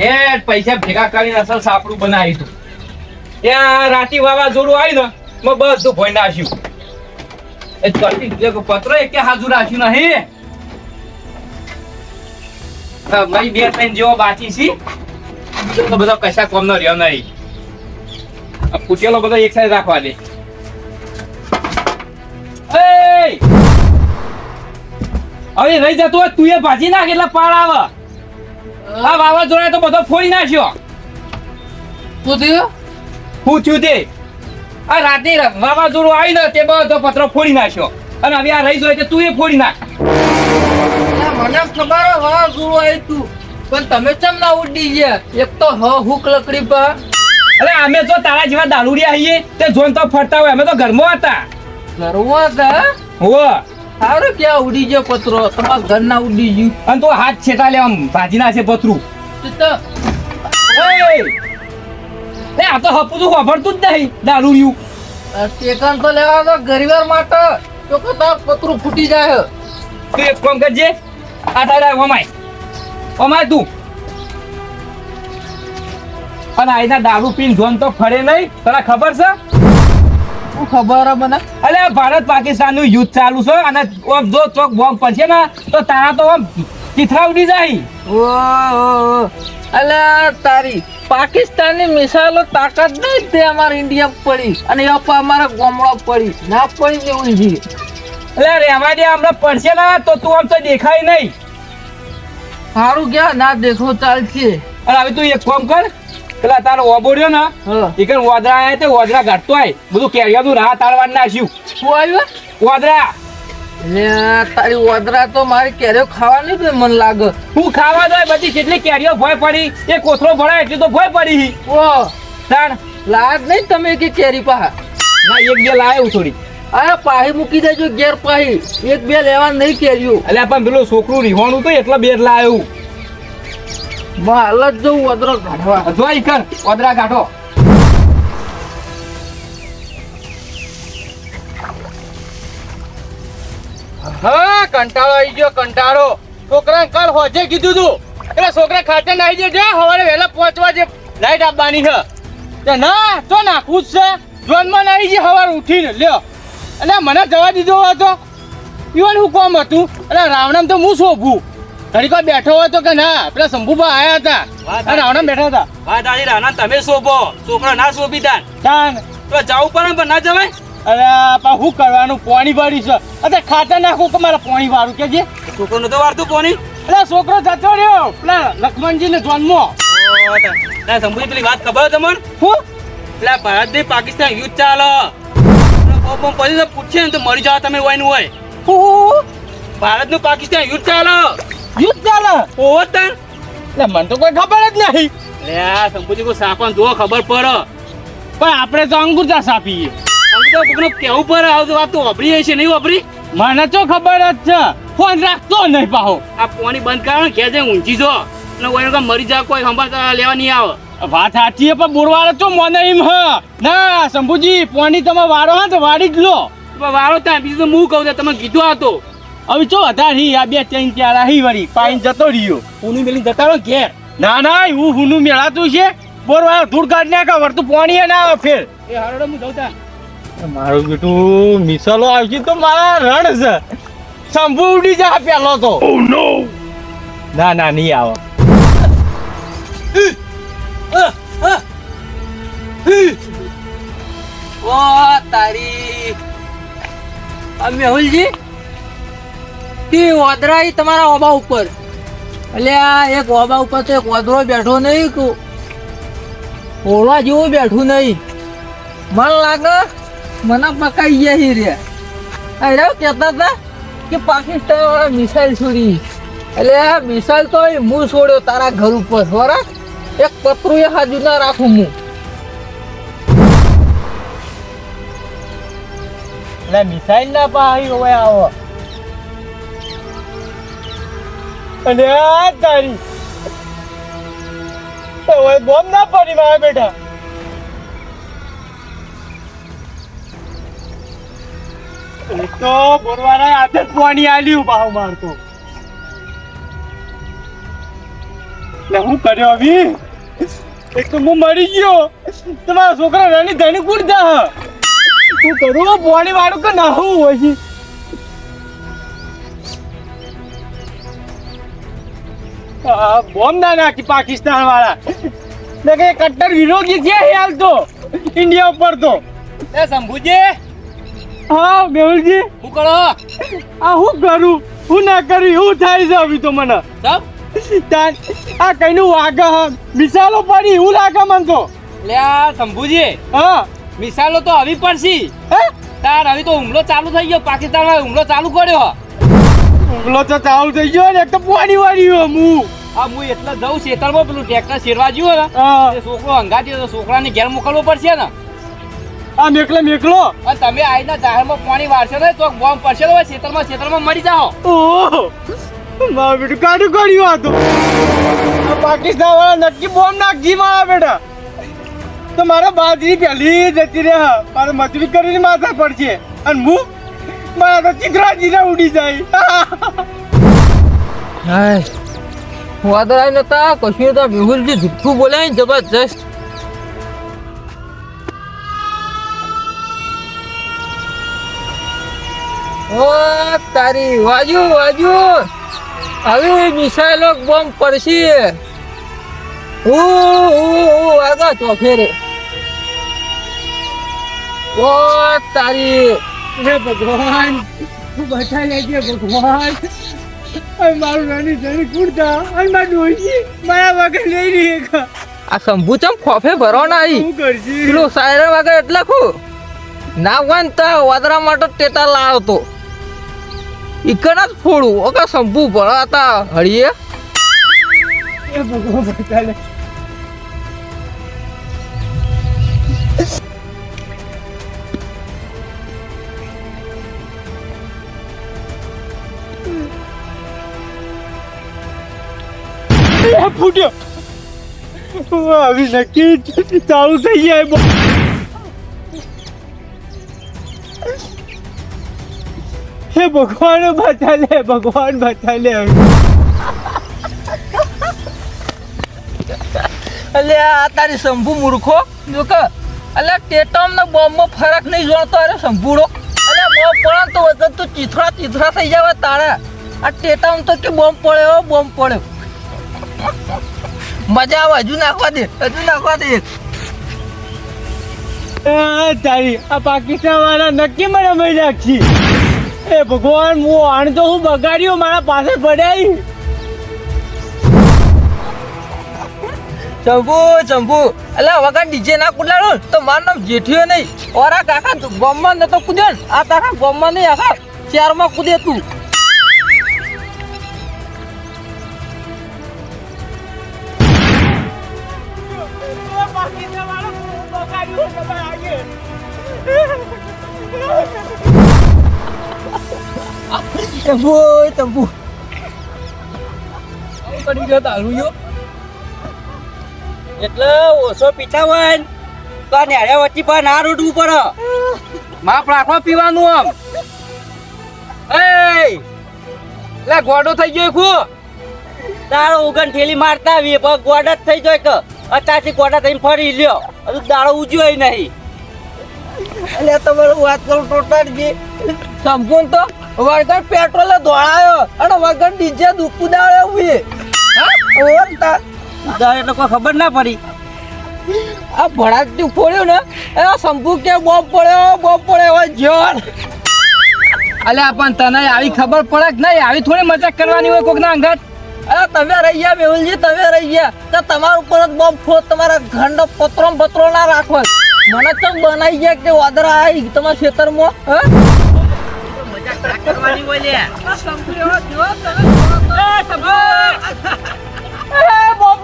એ પૈસા ભેગા કરીને અસલ સાપડું બનાવી તું ત્યાં રાતી વાવાઝોડું આવી ને મેં બધું ભોઈ નાખ્યું એ પત્રો એક હાજુ રાખ્યું નહીં મારી બે ત્રણ જેવો બાકી છે તો બધો કશા કોમ નો રહ્યો નહીં ફૂટેલો બધો એક સાઈડ રાખવા દે હવે રહી જતું હોય તું એ ભાજી નાખ એટલે પાડ આવે આ વાવાઝોડા તો બધો ફોડી નાખ્યો શું થયું હું થયું તે આ રાતે વાવાઝોડું આવી ને તે બધો પત્રો ફોડી નાખ્યો અને હવે આ રહી જાય તું એ ફોડી નાખ મને ખબર હા ગુરુ આવી તું પણ તમે કેમ ના ઉડી ગયા એક તો હુક લકડી પર અરે અમે જો તારા જેવા દારૂડિયા આવીએ તે જોન તો ફરતા હોય અમે તો ઘરમાં હતા હો સારું ક્યાં ઉડી ગયો પત્રો તમારા ઘર ના ઉડી ગયું અને તો હાથ છેટા લે આમ ભાજી નાખે પતરું એ આ તો હપું વાપરતું જ નહીં દારૂડિયું ટેકન તો લેવા તો ગરીબર માટે તો કતા પતરું ફૂટી જાય તું એક કામ કરજે આ તારા ઓમાય તું અને આઈના દારૂ પીને જોન તો ફરે નહીં તને ખબર છે શું ખબર હે મને અલે ભારત પાકિસ્તાન નું યુદ્ધ ચાલુ છે અને જો ચોક બોમ્બ પડશે ને તો તારા તો ચીથરા ઉડી જાય ઓ અલે તારી પાકિસ્તાની મિસાઈલો તાકાત નહીં તે અમારા ઇન્ડિયા પડી અને અમારા ગામડા પડી ના પડી જેવું છે એટલે રેવા દે હમણાં પડશે ને તો તું આમ તો દેખાય નહીં સારું ક્યાં ના દેખો ચાલશે અને હવે તું એક કામ કર પેલા તારો ઓબોડ્યો ને એક વોદરા આયા તે વોદરા ઘાટતો આય બધું કેરિયાનું રાહ તાળવાન નાખ્યું શું આવ્યું વોદરા તારી વોદરા તો મારી કેરીઓ ખાવાની જ મન લાગે હું ખાવા દો બધી કેટલી કેરીઓ ભય પડી એ કોથળો ભરાય એટલી તો ભય પડી ઓ તાણ લાજ નહીં તમે કે કેરી પા ના એક બે લાવ્યો થોડી અરે પાહી મૂકી દેજો ઘેર પાહી એક બે લેવા નહીં કેર્યું એટલે પણ પેલું છોકરું રીહોણું તો એટલે બે લાવ્યું હાલત જવું વદરો કાઢવા જોઈ કર વદરા કાઢો હા કંટાળો આવી ગયો કંટાળો છોકરા કાલ હોજે કીધું તું એટલે છોકરા ખાતે નાઈ જજો સવારે વહેલા પહોંચવા જે લાઈટ આપવાની છે ના તો નાખવું જ છે જોનમાં નાઈ જે સવારે ઉઠીને લ્યો એટલે મને જવા દીધો હતો ઈવન હું કોમ હતું એટલે રાવણામ તો હું શોભું ઘડીક બેઠો હોય તો કે ના પેલા શંભુભા આયા હતા અને રાવણામ બેઠા હતા વાત આની રાણા તમે શોભો છોકરો ના શોભી તાન તો જવું પડે પણ ના જવાય અરે પણ શું કરવાનું પાણી વાળી છે અત્યારે ખાતર નાખું કે મારે પાણી વાળું કે જે છોકરો નતો વાળતું પાણી એટલે છોકરો જતો રહ્યો પેલા લક્ષ્મણજી ને જન્મો શંભુજી પેલી વાત ખબર તમને હું પેલા ભારત ને પાકિસ્તાન યુદ્ધ ચાલે પછી પૂછશે ને તો મરી જાવ તમે હોય ને હોય ભારત નું પાકિસ્તાન યુદ્ધ ચાલે યુદ્ધ ચાલે ઓહો તન એટલે મને તો કોઈ ખબર જ નહીં લે શંભુજી કોઈ સાપણ જો ખબર પડે પણ આપણે તો અંગૂઠા સાપીએ કેવું પર આવતો વાત તો વાપરી છે નહીં વાપરી મને તો ખબર જ છે ફોન રાખતો નહીં પાહો આ પાણી બંધ કરો ને ઘેર જઈને ઊંચી જો અને કોઈ મરી જાય કોઈ સંભાળ લેવા નહીં આવે વાત સાચી છે પણ બોરવાળો તો મને એમ હ ના શંભુજી પાણી તમે વાળો હા તો વાળી જ લો વાળો ત્યાં બીજું તો હું કહું છું તમે કીધું હતો હવે ચો વધારે આ બે ત્રણ ચાર આહી વળી પાણી જતો રહ્યો ઊનું મેલી જતા રહો ઘેર ના ના હું હુનું મેળાતું છે બોરવાળો ધૂળ કાઢ નાખે વળતું પાણી ના આવે ફેર એ હારો હું જઉં ત્યાં મારું બેટું મિસાલો આવી તો મારા રણ છે શંભુ ઉડી જા પેલો તો ના ના નહીં આવે ઓ તારી મેહુલજી કે વદરા તમારા ઓબા ઉપર એટલે આ એક ઓબા ઉપર તો એક વદરો બેઠો નહીં કે ઓળવા જેવું બેઠું નહીં મને લાગે મને પકાઈ ગયા હી રે અરે કહેતા હતા કે પાકિસ્તાન વાળા મિસાઈલ છોડી એટલે આ મિસાઈલ તો હું છોડ્યો તારા ઘર ઉપર બરાબર એક પતરું એ હાજુ ના રાખું હું એટલે મિસાઈલ ના પાહી હોય આવો અને આ તારી હવે બોમ્બ ના પડી મારા બેટા તો બોરવાળા હાથે જ પાણી આલ્યું પાહુ મારતો ને હું કર્યો અભી એક તો હું મરી ગયો તમારા છોકરા રાની ધણી કુડતા હ હું કરું પાણી વાળું કે ના હું હોય છે બોમ્બ ના નાખી પાકિસ્તાન વાળા ને કે કટ્ટર વિરોધી છે હાલ તો ઇન્ડિયા ઉપર તો એ શંભુજી હા મેહુલજી શું કરો આ હું કરું હું ના કરું એવું થાય છે અભી તો મને તાન આ કઈનું વાગે હ મિસાલો પડી એવું લાગે મને તો લે આ શંભુજી હા મિસાલો તો આવી પડશી હે તાર હવે તો હુમલો ચાલુ થઈ ગયો પાકિસ્તાન વાળો હુમલો ચાલુ કર્યો ઉગલો તો ચાલુ થઈ ગયો ને એક તો પાણી વાળી હું આ હું એટલે જઉં ખેતરમાં પેલું ટ્રેક્ટર શેરવા જ્યું ને હા તે છોકરો હંગાતી તો છોકરાને ઘેર મોકલવો પડશે ને આ મેકલો અને તમે આવીને જાહેરમાં પાણી વારશો ને તો બોમ્બ પડશે તો ખેતરમાં મરી જાઓ ઓહ મારા બેટું કાઢું કાઢ્યું આ તો આ પાકિસ્તાન વાળા નક્કી બોમ્બ નાખજી મારા બેટા તો મારા બાજરી પહેલી જતી રહે મારે મજૂરી કરીને માથા પડશે અને હું મારા તો ચીકરા જીરા ઉડી જાય હાય વાદળાઈ નતા કશું તો મેહુલજી જુઠ્ઠું બોલાય ને જબરજસ્ત ઓ તારી વાજુ હવે મિસાઈલો બોમ્બ પડશે આગા તો ફેરે ઓ તારી હે ભગવાન તું બચાઈ લેજે ભગવાન અરે મારું નાની જણી કુડતા અને મારી ડોશી મારા વગર લઈ રહી કા આ શંભુ ચમ ખોફે ભરવાના આવી શું કરશી પેલું સાયરા વગર એટલે ખું ના હોય ને તો વાદરા માટે ટેટા લાવતો ઈકન જ ફોડું ઓકે શંભુ ભરાતા હળીએ એ ભગવાન બચાઈ લે ફૂટ્યો આવી નક્કી ચાલુ થઈ જાય હે ભગવાન બચા લે ભગવાન બચા લે અલે આ તારી શંભુ મૂર્ખો જો કે અલે ટેટમ ને બોમ્બ માં ફરક નહીં જોતો અરે શંભુડો અલે બોમ્બ પડે તો વખત તો ચીથરા થઈ જાવે તારા આ ટેટમ તો કે બોમ્બ પડ્યો મજા આવે હજુ નાખવા દે તારી આ પાકિસ્તાન વાળા નક્કી મને મળી નાખી એ ભગવાન હું આણ તો હું બગાડ્યો મારા પાસે પડાઈ શંભુ અલે વગર ડીજે ના કુદાડો તો મારું નામ જેઠિયો નહીં ઓરા કાકા ગોમમાં નતો કુદ્યો ને આ તારા ગોમમાં નહીં આખા ચારમાં કુદે તું તંબુ કરી ગયો તારું યો એટલે ઓછો પીતા હોય ને તો આ નેળે વચ્ચે પર ના રોડવું પડે માપ રાખો પીવાનું આમ એ લે ગોડો થઈ ગયો ખુ તારો ઉગન ઠેલી મારતા આવીએ પણ ગોડ જ થઈ જાય કે અત્યારથી ગોડા થઈને ફરી લ્યો હજુ દાડો ઉજ્યો નહીં એટલે તમારું વાત કરું ટોટાડી સંપૂર્ણ તો વગર પેટ્રોલ દોડાયો અને વગર ડીજે દુખું દાડ્યો હું ઓરતા એટલે કોઈ ખબર ના પડી આ ભડાકથી ફોડ્યું ને એ શંભુ કે બોમ્બ પડ્યો જોર અલ્યા પણ તને આવી ખબર પડે કે નહીં આવી થોડી મજાક કરવાની હોય કોકના અંગત અરે તમે રહી ગયા મેહુલજી તો તમારા ઉપર જ બોમ્બ ફોડ તમારા ઘંડો પત્રો ના રાખો મને તો બનાવી ગયા કે વાદરા આવી તમારા ખેતરમાં મજાક કરવાની હોય લે બોમ્બ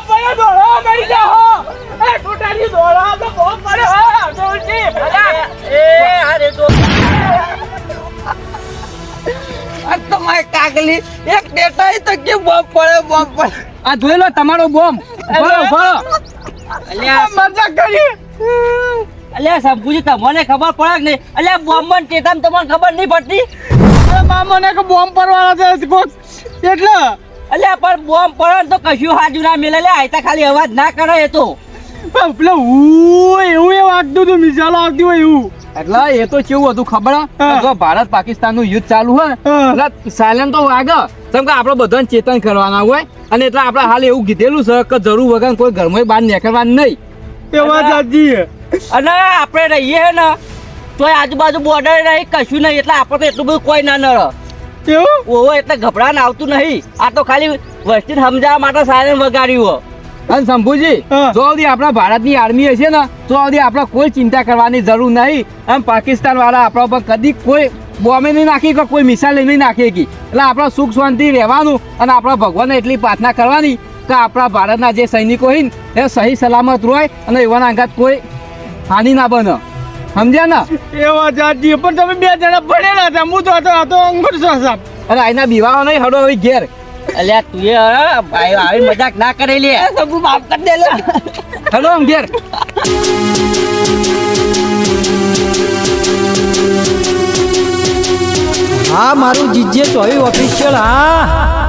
પડ્યો દોડો મરી જાઓ એ ટોટાલી દોડો તો બોમ્બ પડ્યો જોજી અરે તો આ તમારે કાગલી એક ડેટા તો કે બોમ્બ પડે આ જોઈ લો તમારો બોમ્બ ભરો અલ્યા મજાક કરી અલ્યા શંભુજી તમને ખબર પડે કે નહીં અલ્યા બોમ્બ ને ટેટામ તમને ખબર નહીં પડતી અરે મામોને કે બોમ્બ પડવાના છે કોક એટલે અલ્યા પણ બોમ્બ પડે ને તો કશું હાજુ ના મેલે લે આયતા ખાલી અવાજ ના કરે એ તો પેલા એવું એ વાગતું હતું મિસાલો આવતી હોય એવું. એટલે એ તો કેવું હતું ખબર હે? હા. જો ભારત પાકિસ્તાન નું યુદ્ધ ચાલુ હોય હા. એટલે સાયલેન્ટ તો વાગે કેમ કે આપણે બધાને ચેતન કરવાના હોય અને એટલે આપણે હાલ એવું કીધેલું છે કે જરૂર વગર કોઈ ઘરમાં બહાર નીકળવાનું નહીં. એ વાત સાચી છે. અને આપણે રહીએ હે ને તોય આજુબાજુ બોર્ડર રહી કશું નહીં એટલે આપણે તો એટલું બધું કોઈ ના નડે એવું ઓહો એટલે ગભરાને આવતું નહીં આ તો ખાલી વસ્તીને સમજાવવા માટે સાયરન વગાડ્યું અને શંભુજી હા. જો સુધી આપણા ભારતની આર્મી હશે ને તો સુધી આપણે કોઈ ચિંતા કરવાની જરૂર નહીં. આમ પાકિસ્તાન વાળા આપણા ઉપર કદી કોઈ બોમ્બે નહીં નાખી કે કોઈ મિસાઇલ નહીં નાખી કે એટલે આપણે સુખ શાંતિ રહેવાનું અને આપણા ભગવાનને એટલી પ્રાર્થના કરવાની કે આપણા ભારતના જે સૈનિકો હોય ને એ સહી સલામત રહે અને એવાના અંગાત કોઈ હાનિ ના બને. સમજ્યા ને? એ વાત સાચી છે. પણ તમે 2 જણા ભણેલા હતા હું તો હતો અંગૂઠ સાહેબ. અરે આના બીવાવા નહીં હડો હવે ઘેર. અલ્યા તું એ ભાઈ આવી મજાક ના કરેલી સબુ માફ કરી દે લે હડો આમ ઘેર. હા મારું જીજે ચોવી ઓફિશિયલ હા